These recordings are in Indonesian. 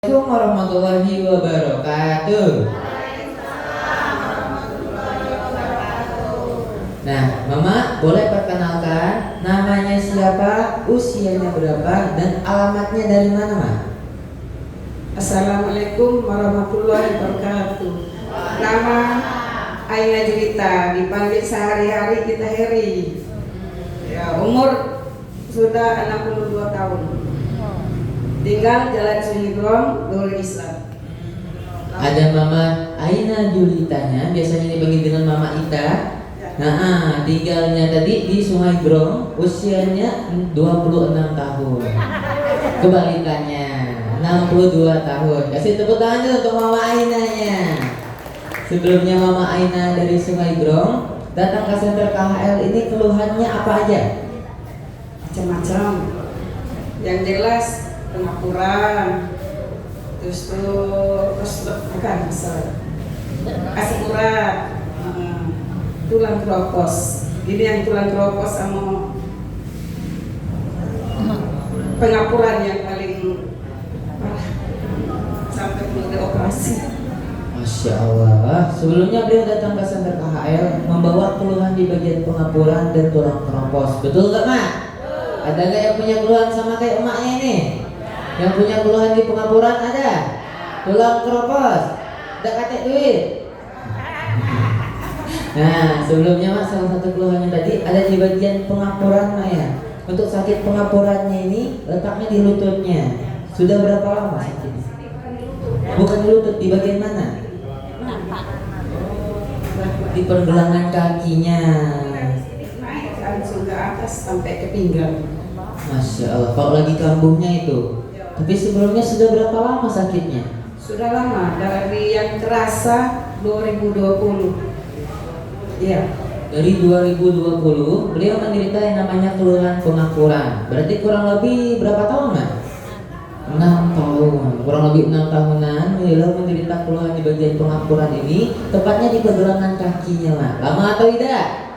Assalamualaikum warahmatullahi wabarakatuh. Nah, Mama boleh perkenalkan namanya siapa, usianya berapa, dan alamatnya dari mana, Ma? Assalamualaikum warahmatullahi wabarakatuh. Nama Aina Jelita, dipanggil sehari-hari kita Heri. Ya, umur sudah 62 tahun. Tinggal Jalan Sunyigrong, Nurul Islam. Ada Mama Aina Julitanya, biasanya dipanggil dengan Mama Ita. Nah, tinggalnya tadi di Sungai Grong, usianya 26 tahun. Kebalikannya 62 tahun. Kasih tepuk tangan dulu untuk Mama Ainanya. Sebelumnya Mama Aina dari Sungai Grong datang ke Center KHL ini, keluhannya apa aja? Macam-macam. Yang jelas pengapuran, terus bukan asam urat, tulang keropos. Ini yang tulang keropos sama pengapuran yang paling parah sampai perlu dioperasi. Masya Allah. Sebelumnya beliau datang ke Center KHL membawa keluhan di bagian pengapuran dan tulang keropos. Betul gak, Mak? Ada gak yang punya keluhan sama kayak emaknya ini? Yang punya keluhan di pengapuran ada? Tulang keropos? Ada katek duit? Nah, sebelumnya Mak, salah satu keluhannya tadi ada di bagian pengapuran, Mak, ya. Untuk sakit pengapurannya ini letaknya di lututnya. Sudah berapa lama sakitnya? Bukan di lutut, di bagian mana? Di pergelangan kakinya. Naik langsung ke atas sampai ke pinggang. Masya Allah, kalau lagi kambuhnya itu. Tapi sebelumnya sudah berapa lama sakitnya? Sudah lama, dari yang terasa 2020. Iya. Dari 2020 beliau menderita yang namanya keluhan pengapuran. Berarti kurang lebih berapa tahun, Mak? 6 tahun. Kurang lebih 6 tahunan beliau menderita keluhan di bagian pengapuran ini, tepatnya di pergelangan kakinya, Mak. Lama atau tidak?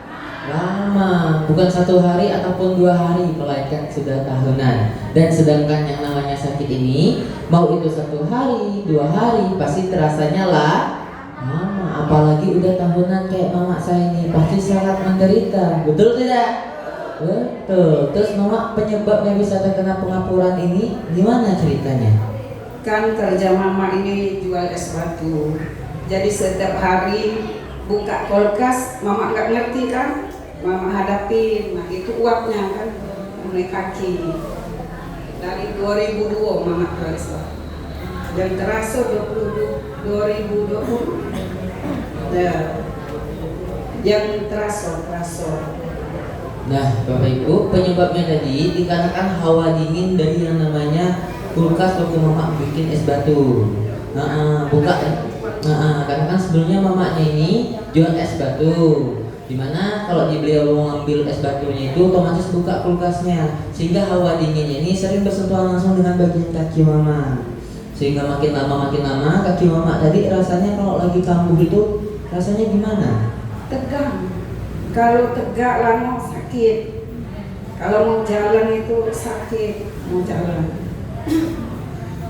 Lama, bukan 1 hari ataupun 2 hari, melainkan sudah tahunan. Dan sedangkan yang namanya sakit ini, mau itu 1 hari, 2 hari, pasti terasanya lah lama. Apalagi udah tahunan kayak mama saya ini, pasti sangat menderita. Betul tidak? Betul. Terus Mama, penyebabnya bisa terkena pengapuran ini gimana ceritanya? Kan kerja mama ini jual es batu. Jadi setiap hari buka kulkas, mama nggak ngerti kan? Mama hadapin, nah itu uapnya kan, mulai kaki. Dari 2002 mama jual es batu. Dan terasa 2020. Nah, yang terasa. Nah, Bapak Ibu, penyebabnya tadi dikarenakan hawa dingin dari yang namanya kulkas waktu Mama bikin es batu. Buka. Karena kan sebelumnya mamanya ini jual es batu. Dimana kalau beliau mau ngambil es batunya itu otomatis buka kulkasnya, sehingga hawa dinginnya ini sering bersentuhan langsung dengan bagian kaki Mama. Sehingga makin lama kaki Mama tadi rasanya kalau lagi kambuh itu rasanya gimana? Tegang. Kalau tegak lama sakit. Kalau mau jalan itu sakit, mau jalan.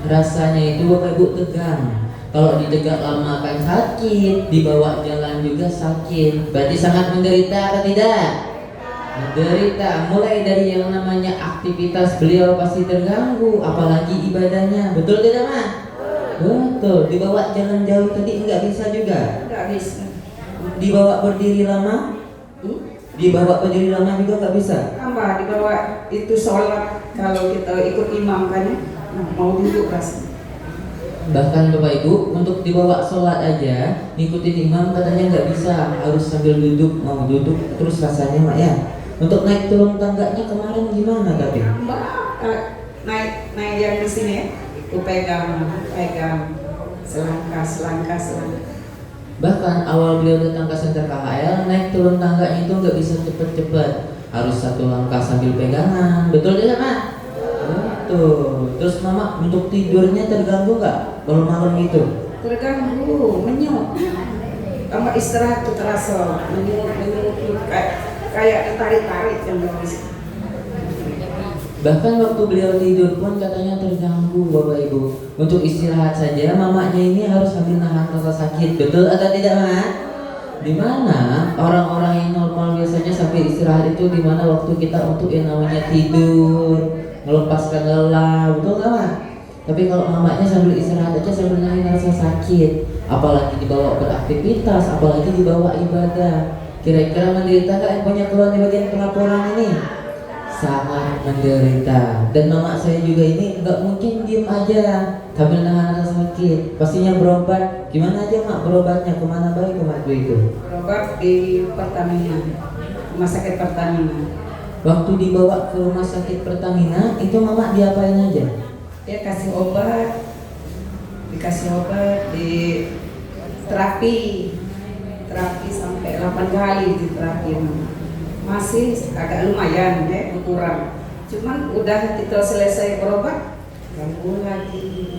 Rasanya itu Bapak Ibu tegang. Kalau ditegak lama akan sakit, dibawa jalan juga sakit. Berarti sangat menderita atau tidak? Menderita. Mulai dari yang namanya aktivitas beliau pasti terganggu, apalagi ibadahnya. Betul tidak, Ma? Betul. Dibawa jalan jauh tadi enggak bisa juga? Enggak bisa. Dibawa berdiri lama? Dibawa berdiri lama juga enggak bisa? Tambah dibawa itu sholat, kalau kita ikut imam kan, mau duduk rasanya. Bahkan Bapak Ibu, untuk dibawa sholat aja ngikutin imam katanya nggak bisa, harus sambil duduk, mau duduk terus rasanya, Mak, ya. Untuk naik turun tangganya kemarin gimana tapi? Naik yang di sini ya, itu pegang selangkah. Bahkan awal beliau datang ke Center KHL, naik turun tangganya itu nggak bisa cepet-cepet, harus 1 langkah sambil pegangan. Betul tidak, Mak? Betul. Terus Mama untuk tidurnya terganggu nggak malam-malam itu? Terganggu, menyuk. Tambah istirahat tuh terasa menyuk kayak ditarik-tarik yang nggak bisa. Bahkan waktu beliau tidur pun katanya terganggu Bapak Ibu. Untuk istirahat saja mamanya ini harus sambil nahan rasa sakit. Betul atau tidak, Ma? Dimana orang-orang yang normal biasanya sampai istirahat itu dimana waktu kita untuk yang namanya tidur, melepaskan lelah, betul nggak, Ma? Tapi kalau mamanya sambil istirahat aja sambil nahan rasa sakit, apalagi dibawa beraktivitas, apalagi dibawa ibadah. Kira-kira menderita nggak yang punya keluhan di bagian pelaporan ini? Sangat menderita. Dan mama saya juga ini nggak mungkin diem aja sambil nahan rasa sakit, pastinya berobat. Gimana aja, Mak, berobatnya? Kemana baik waktu itu? Berobat di Pertamina, rumah sakit Pertamina. Waktu dibawa ke rumah sakit Pertamina itu mama diapain aja? Dia kasih obat, dikasih obat, di terapi sampai 8 kali di terapi. Masih agak lumayan ya, kurang. Cuman udah kita selesai berobat, ganggu lagi.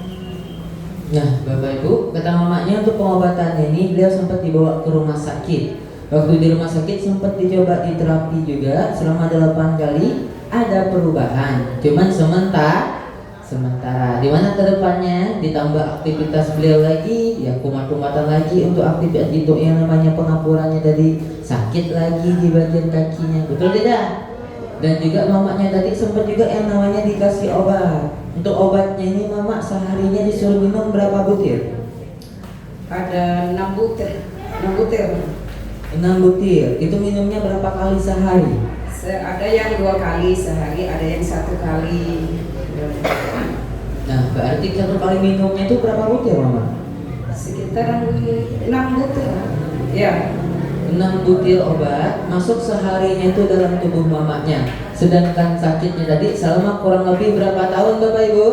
Nah, Bapak Ibu, kata mamanya untuk pengobatannya ini beliau sempat dibawa ke rumah sakit. Waktu di rumah sakit sempat dicoba di terapi juga selama 8 kali, ada perubahan. Cuman sementara di mana kedepannya ditambah aktivitas beliau lagi, ya kumat-kumatan lagi untuk aktivitas itu yang namanya pengapurannya tadi, sakit lagi di bagian kakinya, betul tidak? Dan juga mamanya tadi sempat juga yang namanya dikasih obat. Untuk obatnya ini mama seharinya disuruh minum berapa butir? Ada 6 butir. 6 butir. Itu minumnya berapa kali sehari? Ada yang 2 kali sehari, ada yang 1 kali. Nah, berarti 1 kali minumnya itu berapa butir, Mama? Sekitar 6 butir. Ya. 6 butir obat masuk seharinya itu dalam tubuh mamanya. Sedangkan sakitnya tadi selama kurang lebih berapa tahun, Bapak Ibu?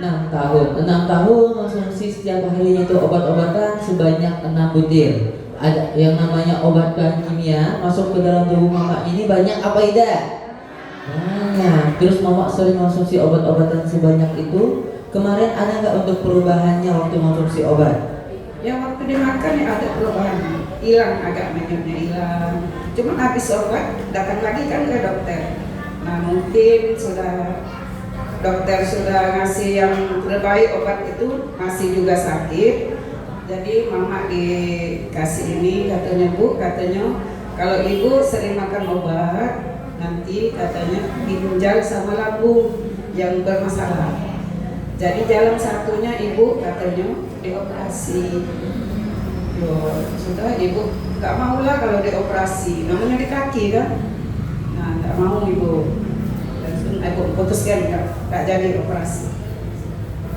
6 tahun. 6 tahun konsumsi setiap harinya itu obat-obatan sebanyak 6 butir. Ada yang namanya obat bahan kimia masuk ke dalam tubuh mama ini banyak apa tidak? Banyak. Terus mama sering konsumsi obat-obatan sebanyak itu. Kemarin ada nggak untuk perubahannya waktu konsumsi obat? Ya waktu dimakan ya ada perubahan, hilang agak menyutnya hilang. Cuma habis obat datang lagi kan ke dokter. Nah mungkin dokter sudah ngasih yang terbaik obat itu, masih juga sakit. Jadi mama dikasih ini katanya kalau ibu sering makan obat nanti katanya ginjal sama lambung yang bermasalah. Jadi jalan satunya ibu katanya dioperasi. Sudah ibu nggak mau lah kalau dioperasi, namanya di kaki kan. Nah nggak mau ibu. Dan ibu putuskan nggak jadi operasi.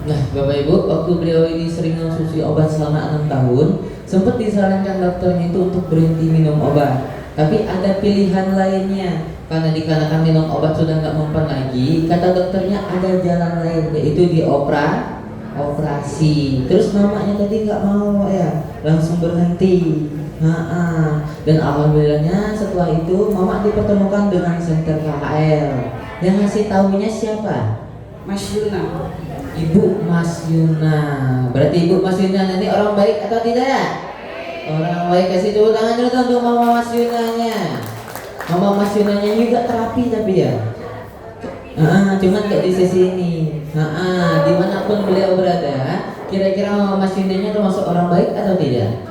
Nah, Bapak Ibu, waktu beliau ini sering konsumsi obat selama 6 tahun, sempat disarankan dokternya itu untuk berhenti minum obat. Tapi ada pilihan lainnya, karena dikarenakan minum obat sudah nggak mempan lagi, kata dokternya ada jalan lain, yaitu operasi. Terus mamanya tadi nggak mau ya, langsung berhenti. Dan alhamdulillahnya setelah itu mama dipertemukan dengan senter KHL. Yang ngasih tahunya siapa? Mas Yuna. Ibu Mas Yuna. Berarti Ibu Mas Yuna ini orang baik atau tidak? Orang baik. Kasih tepuk tangan dulu untuk Mama Mas Yunanya. Mama Mas Yunanya juga terapi tapi ya. Cuman gak di sisi ini. Dimanapun beliau berada, kira-kira Mama Mas Yunanya termasuk orang baik atau tidak?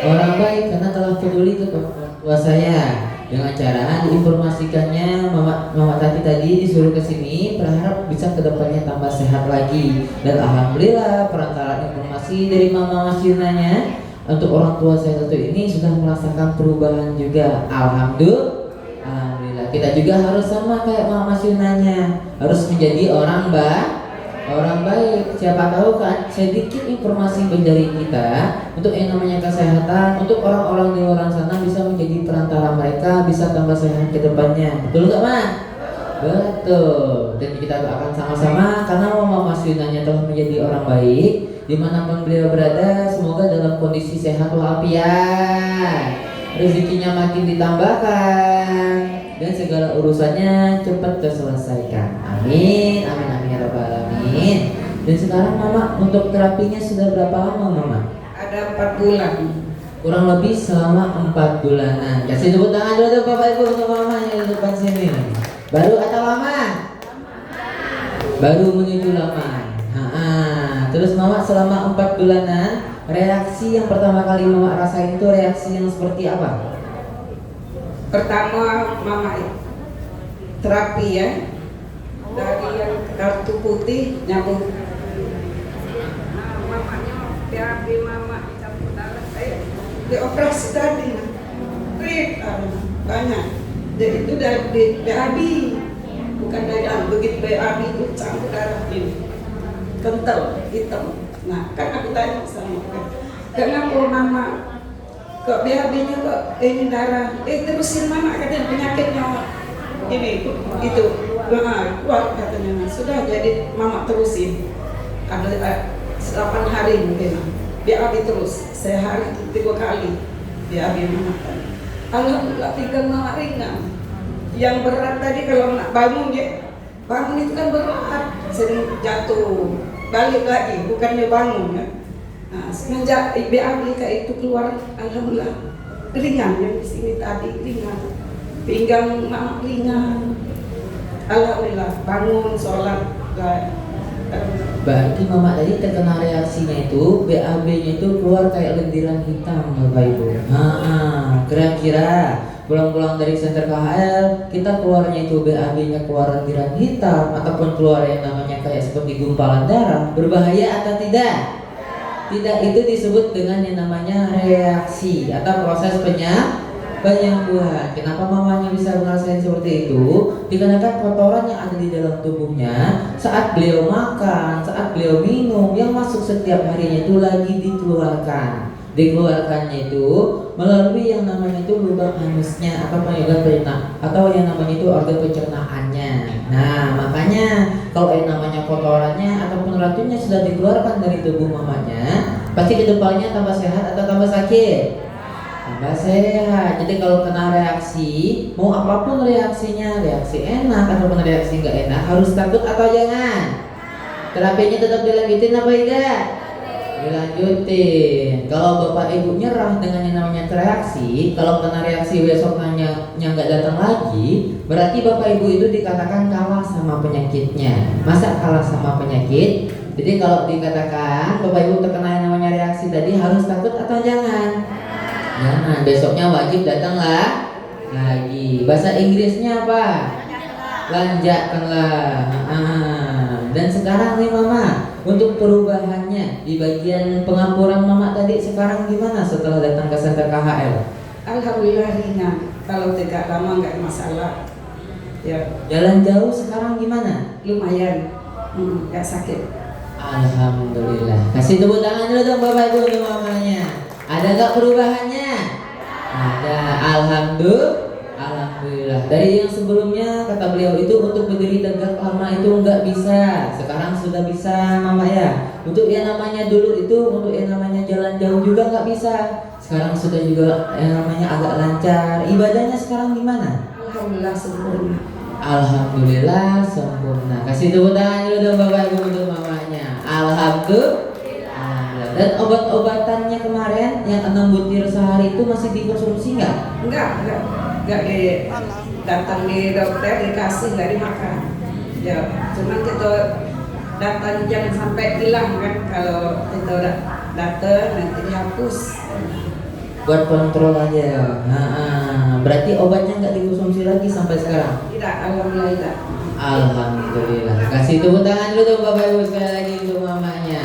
Orang baik karena telah peduli ke tua saya. Dengan cara diinformasikannya Mama Tati tadi disuruh ke sini, berharap bisa kedepannya tambah sehat lagi. Dan alhamdulillah perantara informasi dari Mama Mas Yunanya untuk orang tua saya satu ini sudah merasakan perubahan juga. Alhamdulillah. Kita juga harus sama kayak Mama Mas Yunanya, harus menjadi orang baik. Siapa tahu kan sedikit informasi dari kita untuk yang namanya kesehatan, untuk orang-orang di luar sana bisa menjadi perantara mereka bisa tambah sehat ke depannya. Betul nggak, Ma? Betul. Dan kita akan sama-sama karena Mama Mas Yunanya telah menjadi orang baik dimanapun beliau berada. Semoga dalam kondisi sehat walafiat, rezekinya makin ditambahkan dan segala urusannya cepat terselesaikan. Amin, amin, amin ya rabbal alamin. Dan sekarang Mama untuk terapinya sudah berapa lama, Mama? Ada 4 bulan. Kurang lebih selama 4 bulanan. Kasih tepuk tangan dulu Bapak Ibu untuk Mama yang di depan sini. Baru atau lama? Baru menuju 8. Terus mama selama 4 bulanan, reaksi yang pertama kali mama rasain itu reaksi yang seperti apa? Pertama mama terapi ya, dari yang kartu putih nyambung. Mamanya BAB mama campur darah, dioperasi tadi, banyak. Jadi itu dari BAB, bukan dari begitu BAB itu campur darah ini, kental, hitam. Nah kan aku tanya sama kenapa mama kok BAB-nya kok ini darah? Terusin mama katanya penyakitnya ini itu kuat katanya. Sudah jadi mama terusin. Ada 8 hari mungkin BAB terus. Sehari 3 kali BAB mama. Alhamdulillah tinggal mama ringan. Yang berat tadi kalau nak bangun itu kan berat, sering jatuh, balik lagi, bukannya bangun kan. Nah, semenjak BAB itu keluar, alhamdulillah ringan. Yang di sini tadi ringan, pinggang mama ringan, alhamdulillah bangun sholat. Berarti mama tadi terkena reaksinya itu BAB-nya itu keluar kayak lendiran hitam, Bapak Ibu. Kira-kira pulang-pulang dari senter KHL kita keluarnya itu BAB-nya keluar lendiran hitam ataupun keluar yang namanya kayak seperti gumpalan darah, berbahaya atau tidak? Tidak, itu disebut dengan yang namanya reaksi atau proses penyembuhan. Kenapa mamanya bisa ngerasain seperti itu? Dikarenakan kotoran yang ada di dalam tubuhnya saat beliau makan, saat beliau minum, yang masuk setiap harinya itu lagi dikeluarkan. Dikeluarkannya itu melalui yang namanya itu lubang anusnya atau yang namanya itu organ pencernaannya. Nah, makanya kalau yang namanya kotorannya ataupun racunnya sudah dikeluarkan dari tubuh mamanya, pasti kedepannya tambah sehat atau tambah sakit? Tambah sehat. Jadi kalau kena reaksi, mau apapun reaksinya, reaksi enak ataupun reaksi nggak enak, harus takut atau jangan? Terapinya tetap dilanjutin apa tidak? Dilanjutin. Kalau bapak ibu nyerah dengan yang namanya reaksi, kalau kena reaksi besoknya nggak datang lagi, berarti bapak ibu itu dikatakan kalah sama penyakitnya. Masa kalah sama penyakit? Jadi kalau dikatakan bapak ibu terkena yang namanya reaksi tadi, harus takut atau jangan? Jangan. Besoknya wajib datanglah lagi. Bahasa Inggrisnya apa? Lanjutkanlah. Dan sekarang nih mama, untuk perubahannya di bagian pengampuran mama tadi sekarang gimana setelah datang ke senter KHL? Alhamdulillah ringan. Kalau tidak lama nggak masalah. Ya. Jalan jauh sekarang gimana? Lumayan, nggak sakit. Alhamdulillah. Kasih tepuk tangan dulu dong bapak ibu untuk mamanya. Ada nggak perubahannya? Ada. Alhamdulillah. Dari yang sebelumnya kata beliau itu untuk berdiri tegak lama itu nggak bisa. Sekarang sudah bisa mama ya. Untuk yang namanya dulu itu untuk yang namanya jalan jauh juga nggak bisa. Sekarang sudah juga yang namanya agak lancar. Ibadahnya sekarang gimana? Alhamdulillah sempurna. Alhamdulillah sempurna. Kasih tepuk tangan dulu dong bapak ibu untuk mamanya. Alhamdulillah. Dan obat-obatannya kemarin yang 6 butir sehari itu masih dikonsumsi nggak? Enggak datang di dokter dikasih, nggak dimakan. Ya, cuman kita datang jangan sampai hilang kan, kalau kita udah datang nanti dihapus. Buat kontrol aja. Berarti obatnya nggak dikonsumsi lagi sampai sekarang? Tidak, alhamdulillah tidak. Alhamdulillah. Kasih tepuk tangan dulu dong bapak ibu sekali lagi untuk mamanya.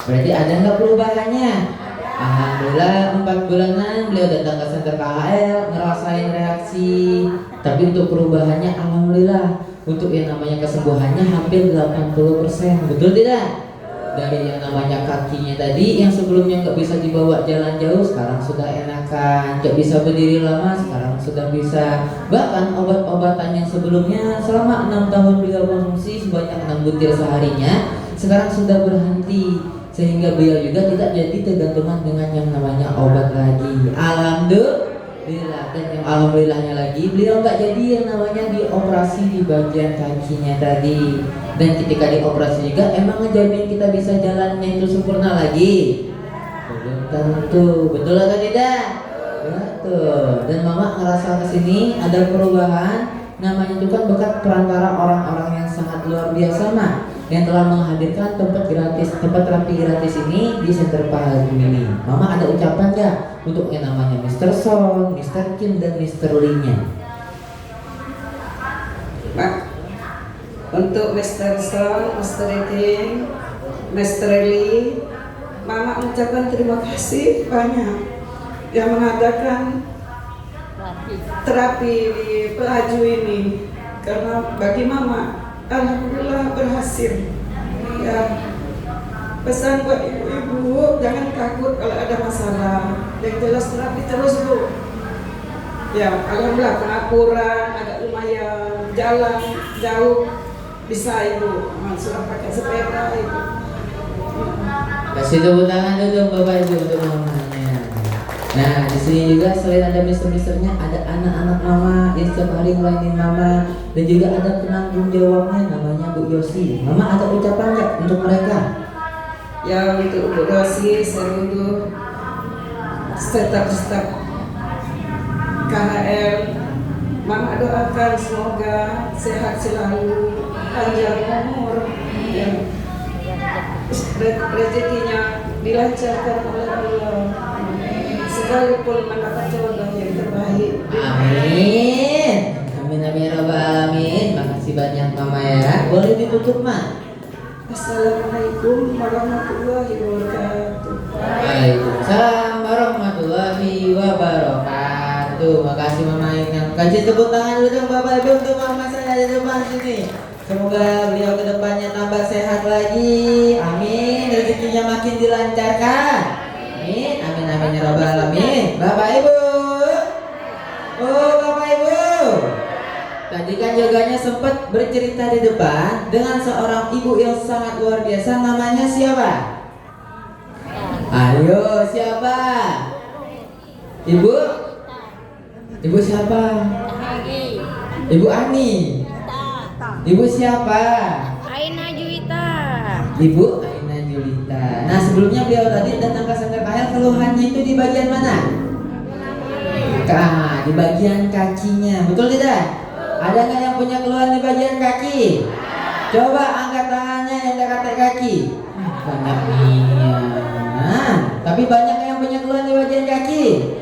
Berarti ada nggak perubahannya? Alhamdulillah 4 bulanan beliau datang ke senter KHL ngerasain reaksi. Tapi untuk perubahannya alhamdulillah. Untuk yang namanya kesembuhannya hampir 80%. Betul tidak? Dari yang namanya kakinya tadi yang sebelumnya nggak bisa dibawa jalan jauh, sekarang sudah enakan. Nggak bisa berdiri lama, sekarang sudah bisa. Bahkan obat-obatan yang sebelumnya selama 6 tahun beliau konsumsi sebanyak 6 butir seharinya, sekarang sudah berhenti. Sehingga beliau juga tidak jadi tergantungan dengan yang namanya obat lagi. Alhamdulillah. Dan yang alhamdulillahnya lagi, beliau nggak jadi yang namanya dioperasi di bagian kakinya tadi. Dan ketika dioperasi juga emang ngejamin kita bisa jalannya itu sempurna lagi? Belum tentu. Betul atau tidak? Betul. Dan mama ngerasa kesini ada perubahan. Namanya itu kan berkat perantara orang-orang yang sangat luar biasa mah. yang telah menghadirkan tempat terapi gratis ini di Center Pahala Bumi ini. Mama ada ucapan nggak untuk yang namanya Mr. Son, Mr. Kim, dan Mr. Lee-nya? Pak, untuk Mr. Son, Mr. Eting, Mr. Lee, Mama mengucapkan terima kasih banyak yang mengadakan terapi di Pelaju ini, karena bagi Mama alhamdulillah berhasil. Ya, pesan buat ibu-ibu, jangan takut kalau ada masalah. Yang jelas terapi terus, Bu. Ya, alhamdulillah pengapuran agak lumayan, jalan jauh bisa Ibu. Sudah pakai sepeda Ibu. Kasih tepuk tangan dulu Bapak Ibu untuk mamanya. Nah, di sini juga selain ada mister-misternya, ada anak-anak Mama yang setiap hari ngelainin Mama, dan juga ada penanggung jawabnya namanya Bu Yosi. Mama ada ucapan nggak untuk mereka? Ya, untuk Bu Yosi, seluruh staf KHL, Mama doakan semoga sehat selalu, panjang umur, ya, rezekinya dilancarkan oleh Allah, sekalipun mendapat jodoh yang terbaik. Amin. Amin amin ya rabbal alamin. Makasih banyak Mama ya. Boleh ditutup, Ma? Assalamualaikum warahmatullahi wabarakatuh. Waalaikumsalam warahmatullahi wabarakatuh. Makasih Mama Inang. Kasih tepuk tangan dulu dong Bapak Ibu untuk Mama saya di depan sini. Semoga beliau kedepannya tambah sehat lagi. Amin. Rezekinya makin dilancarkan. Amin. Amin amin ya rabbal alamin. Bapak Ibu. Oh Bapak Ibu. Tadi kan jaganya sempat bercerita di depan dengan seorang ibu yang sangat luar biasa. Namanya siapa? Ayo siapa? Ibu? Ibu siapa? Ibu Ani. Ibu siapa? Aina Juwita. Ibu Aina Julita. Nah sebelumnya beliau tadi datang ke Center KHL, keluhannya itu di bagian mana? Di bagian kakinya, betul tidak? Ada nggak yang punya keluhan di bagian kaki? Coba angkat tangannya yang dekat kaki. Banyak nih. Tapi banyak yang punya keluhan di bagian kaki.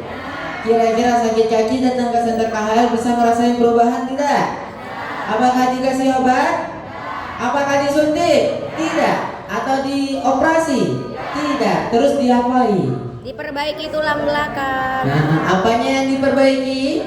Kira-kira sakit kaki datang ke Center KHL bisa merasakan perubahan tidak? Apakah dikasih obat? Apakah disuntik? Tidak. Atau dioperasi? Tidak. Terus diapain? Diperbaiki tulang belakang. Nah, apanya yang diperbaiki?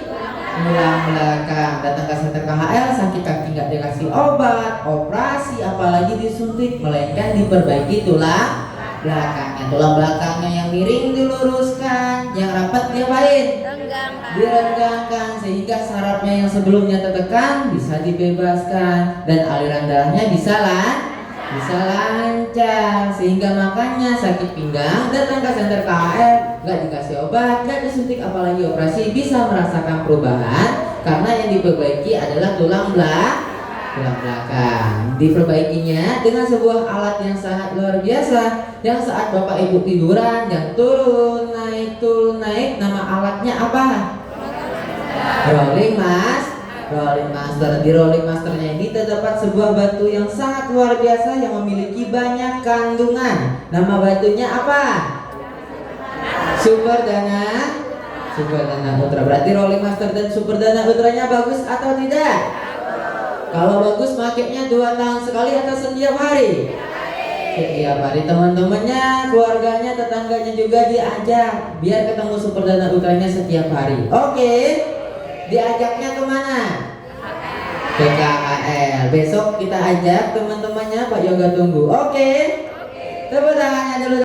Tulang belakang. Datang ke Center KHL, sakit kaki nggak dikasih obat, operasi, apalagi disuntik, melainkan diperbaiki tulang belakangnya. Tulang belakangnya yang miring diluruskan, yang rapat diapain? Renggangkan. Direnggangkan sehingga sarafnya yang sebelumnya tertekan bisa dibebaskan dan aliran darahnya bisa lancar, sehingga makanya sakit pinggang datang ke Center KHL, nggak dikasih obat, nggak disuntik, apalagi operasi, bisa merasakan perubahan karena yang diperbaiki adalah tulang belakang. Diperbaikinya dengan sebuah alat yang sangat luar biasa, yang saat Bapak Ibu tiduran yang turun naik, nama alatnya apa? Rolling master. Di rolling masternya ini terdapat sebuah batu yang sangat luar biasa yang memiliki banyak kandungan. Nama batunya apa? Super Dana Putra. Berarti rolling master dan Super Dana Putranya bagus atau tidak? Kalau bagus makainya 2 tahun sekali atau setiap hari? Setiap hari. Teman-temannya, keluarganya, tetangganya juga diajak biar ketemu Super Dana Putranya setiap hari. Oke. Diajaknya kemana? Ke KHL. Besok kita ajak teman-temannya, Pak Yoga tunggu. Oke. Tepuk tangannya dulu.